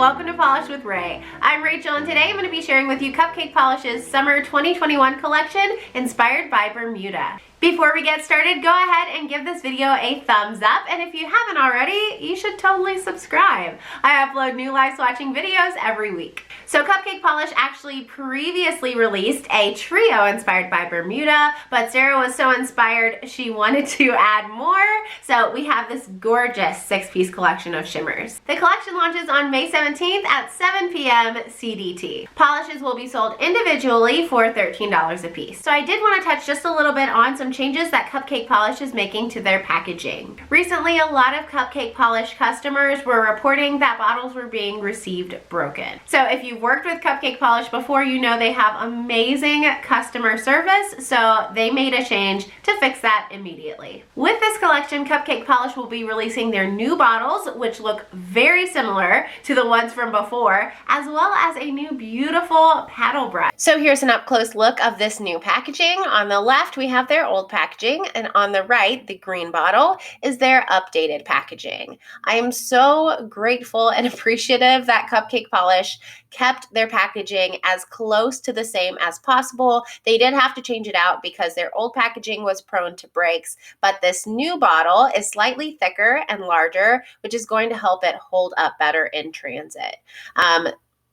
welcome to Polish with Ray. I'm Rachel and today I'm going to be sharing with you Cupcake Polish's Summer 2021 collection inspired by Bermuda. Before we get started, go ahead and give this video a thumbs up, and if you haven't already, you should totally subscribe. I upload new live swatching videos every week. So Cupcake Polish actually previously released a trio inspired by Bermuda, but Sarah was so inspired she wanted to add more, so we have this gorgeous 6-piece collection of shimmers. The collection launches on May 17th at 7 p.m. CDT. Polishes will be sold individually for $13 a piece. So I did want to touch just a little bit on some changes that Cupcake Polish is making to their packaging. Recently, a lot of Cupcake Polish customers were reporting that bottles were being received broken. So if you've worked with Cupcake Polish before, you know they have amazing customer service, so they made a change to fix that immediately. With this collection, Cupcake Polish will be releasing their new bottles, which look very similar to the ones from before, as well as a new beautiful paddle brush. So here's an up-close look of this new packaging. On the left, we have their old packaging, and on the right, the green bottle, is their updated packaging. I am so grateful and appreciative that Cupcake Polish kept their packaging as close to the same as possible. They did have to change it out because their old packaging was prone to breaks, but this new bottle is slightly thicker and larger, which is going to help it hold up better in transit.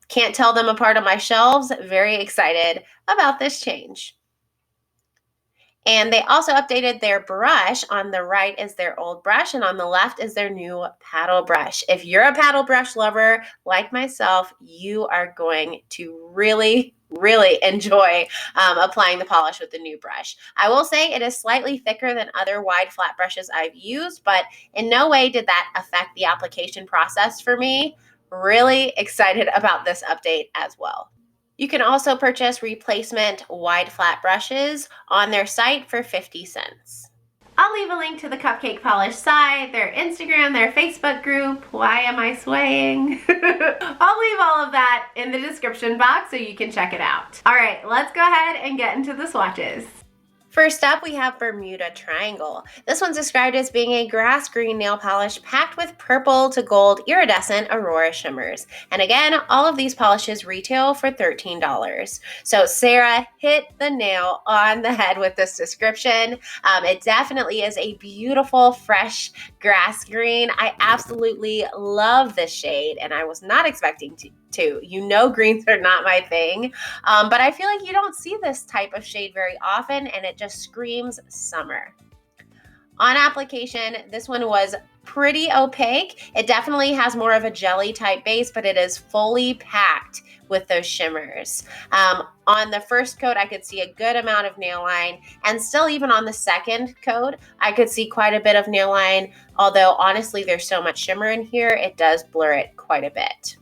Can't tell them apart on my shelves. Very excited about this change. And they also updated their brush. On the right is their old brush, and on the left is their new paddle brush. If you're a paddle brush lover like myself, you are going to really enjoy applying the polish with the new brush. I will say it is slightly thicker than other wide flat brushes I've used, but in no way did that affect the application process for me. Really excited about this update as well. You can also purchase replacement wide flat brushes on their site for 50 cents. I'll leave a link to the Cupcake Polish site, their Instagram, their Facebook group. Why am I swaying? I'll leave all of that in the description box so you can check it out. All right, let's go ahead and get into the swatches. First up, we have Bermuda Triangle. This one's described as being a grass green nail polish packed with purple to gold iridescent aurora shimmers. And again, all of these polishes retail for $13. So Sarah hit the nail on the head with this description. It definitely is a beautiful, fresh grass green. I absolutely love this shade, and I was not expecting to. You know, greens are not my thing, but I feel like you don't see this type of shade very often, and it just screams summer. On application, this one was pretty opaque. It definitely has more of a jelly type base, but it is fully packed with those shimmers. On the first coat, I could see a good amount of nail line, and still even on the second coat, I could see quite a bit of nail line, although honestly, there's so much shimmer in here, it does blur it quite a bit.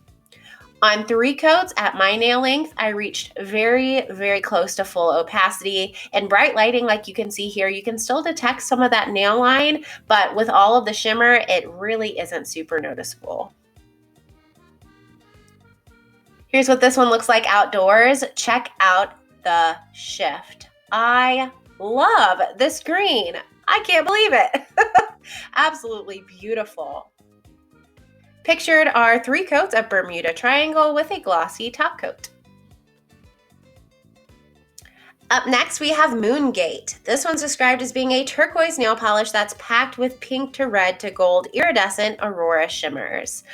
On 3 coats at my nail length, I reached very close to full opacity. And bright lighting, like you can see here, you can still detect some of that nail line, but with all of the shimmer, it really isn't super noticeable. Here's what this one looks like outdoors. Check out the shift. I love this green. I can't believe it. Absolutely beautiful. Pictured are 3 coats of Bermuda Triangle with a glossy top coat. Up next, we have Moongate. This one's described as being a turquoise nail polish that's packed with pink to red to gold iridescent aurora shimmers.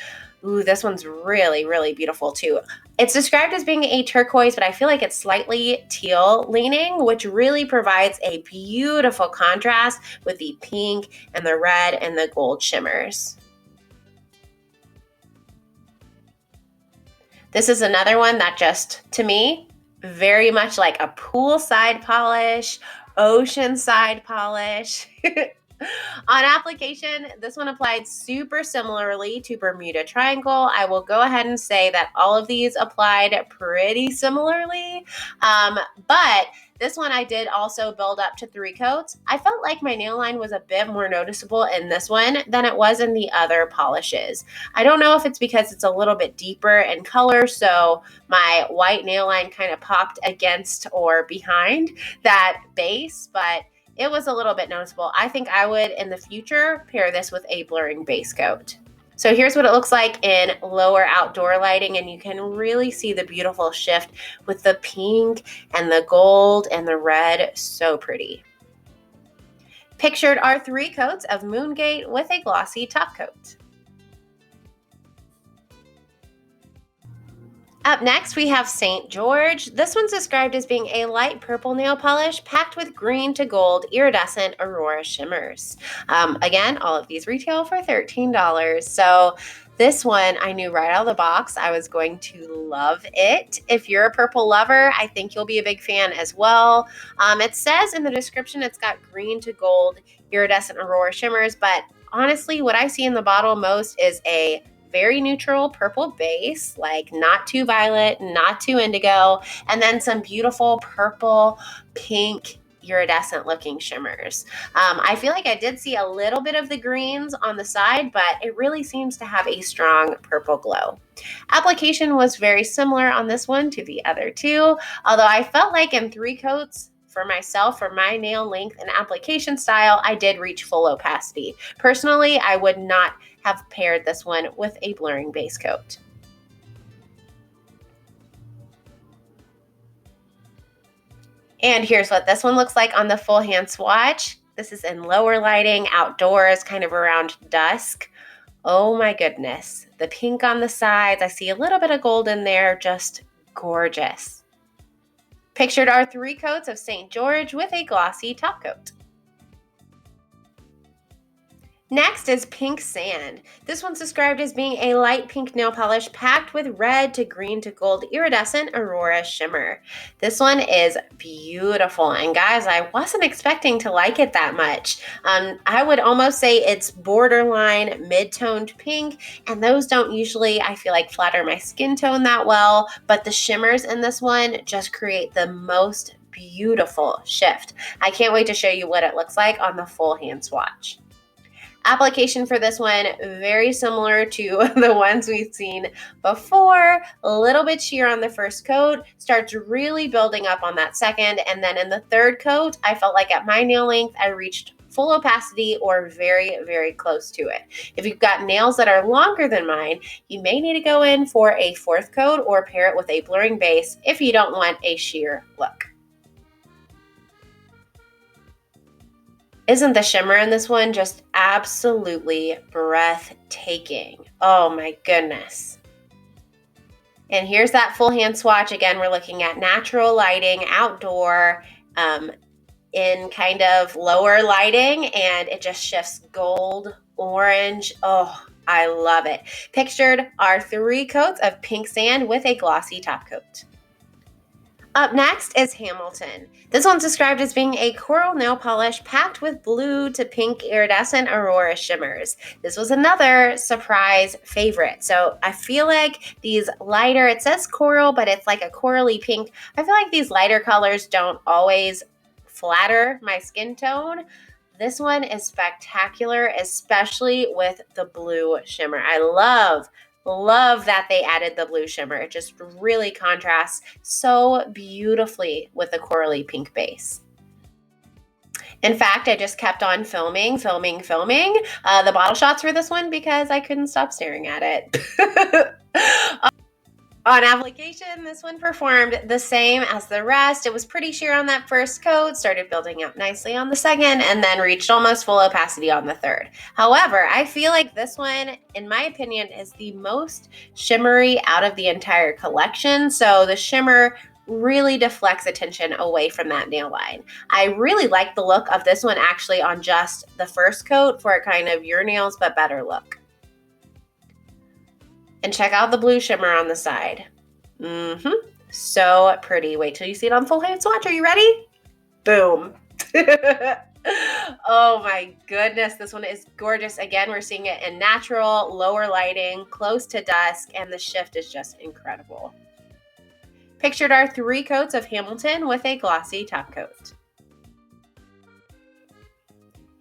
Ooh, this one's really beautiful too. It's described as being a turquoise, but I feel like it's slightly teal leaning, which really provides a beautiful contrast with the pink and the red and the gold shimmers. This is another one that just, to me, very much like a poolside polish, oceanside polish. On application, this one applied super similarly to Bermuda Triangle. I will go ahead and say that all of these applied pretty similarly, but this one I did also build up to 3 coats. I felt like my nail line was a bit more noticeable in this one than it was in the other polishes. I don't know if it's because it's a little bit deeper in color, so my white nail line kind of popped against or behind that base, but it was a little bit noticeable. I think I would, in the future, pair this with a blurring base coat. So here's what it looks like in lower outdoor lighting, and you can really see the beautiful shift with the pink and the gold and the red. So pretty. Pictured are 3 coats of Moongate with a glossy top coat. Up next, we have St. George. This one's described as being a light purple nail polish packed with green to gold iridescent aurora shimmers. Again, all of these retail for $13. So this one, I knew right out of the box I was going to love it. If you're a purple lover, I think you'll be a big fan as well. It says in the description it's got green to gold iridescent aurora shimmers, but honestly, what I see in the bottle most is a very neutral purple base, like not too violet, not too indigo, and then some beautiful purple, pink, iridescent looking shimmers. I feel like I did see a little bit of the greens on the side, but it really seems to have a strong purple glow. Application was very similar on this one to the other two, although I felt like in 3 coats, for myself, for my nail length and application style, I did reach full opacity. Personally, I would not have paired this one with a blurring base coat. And here's what this one looks like on the full hand swatch. This is in lower lighting, outdoors, kind of around dusk. Oh my goodness. The pink on the sides, I see a little bit of gold in there, just gorgeous. Pictured are 3 coats of St. George with a glossy top coat. Next is Pink Sand. This one's described as being a light pink nail polish packed with red to green to gold iridescent aurora shimmer. This one is beautiful, and guys, I wasn't expecting to like it that much. I would almost say it's borderline mid-toned pink, and those don't usually, I feel like, flatter my skin tone that well, but the shimmers in this one just create the most beautiful shift. I can't wait to show you what it looks like on the full hand swatch. Application for this one, very similar to the ones we've seen before. A little bit sheer on the first coat, starts really building up on that second, and then in the third coat, I felt like at my nail length, I reached full opacity or very, very close to it. If you've got nails that are longer than mine, you may need to go in for a 4th coat or pair it with a blurring base if you don't want a sheer look. Isn't the shimmer in this one just absolutely breathtaking? Oh my goodness. And here's that full hand swatch. Again, we're looking at natural lighting, outdoor, in kind of lower lighting, and it just shifts gold, orange. Oh, I love it. Pictured are 3 coats of Pink Sand with a glossy top coat. Up next is Hamilton. This one's described as being a coral nail polish packed with blue to pink iridescent aurora shimmers. This was another surprise favorite. So I feel like these lighter, it says coral, but it's like a corally pink. I feel like these lighter colors don't always flatter my skin tone. This one is spectacular, especially with the blue shimmer. I love that they added the blue shimmer. It just really contrasts so beautifully with the corally pink base. In fact, I just kept on filming the bottle shots for this one because I couldn't stop staring at it. On application, this one performed the same as the rest. It was pretty sheer on that first coat, started building up nicely on the second, and then reached almost full opacity on the third. However, I feel like this one, in my opinion, is the most shimmery out of the entire collection. So the shimmer really deflects attention away from that nail line. I really like the look of this one actually on just the first coat for a kind of your nails but better look. And check out the blue shimmer on the side. So pretty. Wait till you see it on full hand swatch. Are you ready? Boom. Oh my goodness. This one is gorgeous. Again, we're seeing it in natural, lower lighting, close to dusk, and the shift is just incredible. Pictured are 3 coats of Hamilton with a glossy top coat.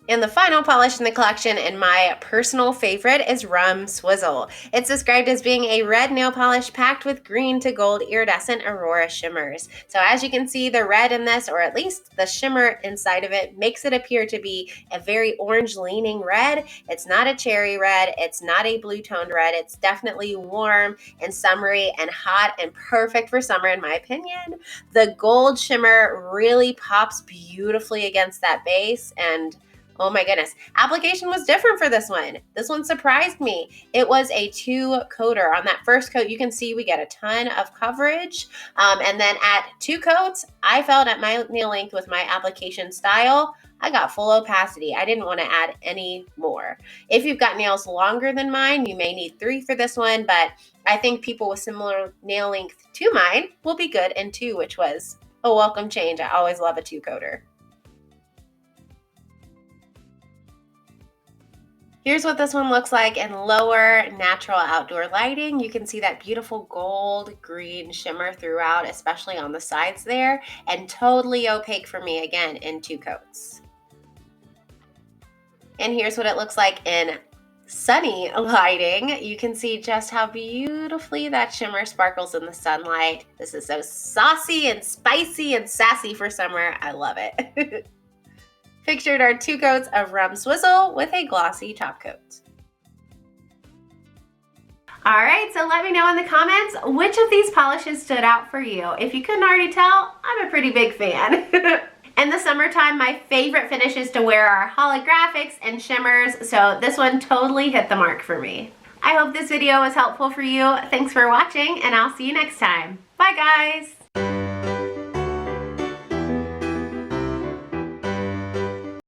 And the final polish in the collection, and my personal favorite, is Rum Swizzle. It's described as being a red nail polish packed with green to gold iridescent aurora shimmers. So as you can see, the red in this, or at least the shimmer inside of it, makes it appear to be a very orange leaning red. It's not a cherry red. It's not a blue toned red. It's definitely warm and summery and hot and perfect for summer in my opinion. The gold shimmer really pops beautifully against that base, and oh my goodness, application was different for this one. This one surprised me. It was a 2-coater. On that first coat, you can see we get a ton of coverage. And then at 2 coats, I felt at my nail length with my application style, I got full opacity. I didn't want to add any more. If you've got nails longer than mine, you may need 3 for this one, but I think people with similar nail length to mine will be good in 2, which was a welcome change. I always love a 2-coater. Here's what this one looks like in lower natural outdoor lighting. You can see that beautiful gold green shimmer throughout, especially on the sides there, and totally opaque for me again in 2 coats. And here's what it looks like in sunny lighting. You can see just how beautifully that shimmer sparkles in the sunlight. This is so saucy and spicy and sassy for summer. I love it. Pictured are 2 coats of Rum Swizzle with a glossy top coat. Alright, so let me know in the comments which of these polishes stood out for you. If you couldn't already tell, I'm a pretty big fan. In the summertime, my favorite finishes to wear are holographics and shimmers, so this one totally hit the mark for me. I hope this video was helpful for you. Thanks for watching, and I'll see you next time. Bye guys!